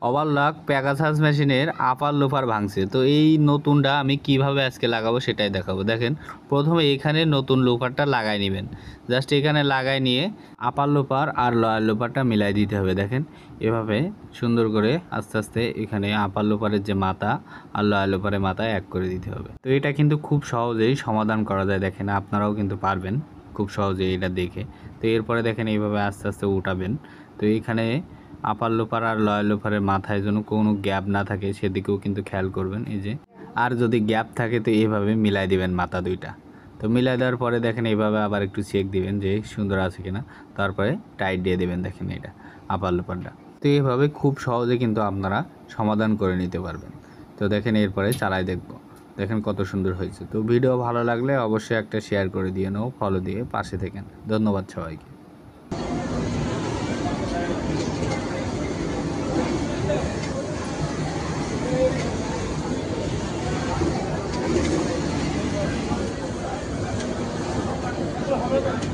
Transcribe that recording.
Overlock Pegasus মেশিনের আপার loafer ভাঙছে। তো এই নতুনটা আমি কিভাবে আজকে লাগাবো সেটাই দেখাবো। দেখেন, প্রথমে এখানে নতুন লোফারটা লাগাই নেবেন। জাস্ট এখানে লাগাই নিয়ে আপার লোফার আর লোয়ার লোফারটা মিলাই দিতে হবে। দেখেন, এভাবে সুন্দর করে আস্তে আস্তে এখানে আপার লোফারের যে মাথা আর লোয়ার লোফারের মাথা এক করে দিতে হবে। তো এটা কিন্তু খুব সহজেই সমাধান করা যায়। দেখেন, আপনারাও কিন্তু পারবেন খুব সহজেই এটা দেখে। তো এরপরে দেখেন এইভাবে আস্তে আস্তে উঠাবেন। তো এইখানে আপার লোফার আর লয়ার লোফারের মাথায় যেন কোনো গ্যাপ না থাকে সেদিকেও কিন্তু খেয়াল করবেন। এই যে, আর যদি গ্যাপ থাকে তো এইভাবে মিলাই দিবেন মাথা দুইটা। তো মিলাই দেওয়ার পরে দেখেন এইভাবে আবার একটু চেক দিবেন যে সুন্দর আছে কিনা, তারপরে টাইট দিয়ে দিবেন। দেখেন এটা আপার লোফারটা। তো এইভাবে খুব সহজে কিন্তু আপনারা সমাধান করে নিতে পারবেন। তো দেখেন এরপরে চালাই দেখব। দেখেন কত সুন্দর হয়েছে। তো ভিডিও ভালো লাগলে অবশ্যই একটা শেয়ার করে দিয়ে নাও, ফলো দিয়ে পাশে থাকেন। ধন্যবাদ সবাইকে। হবে না।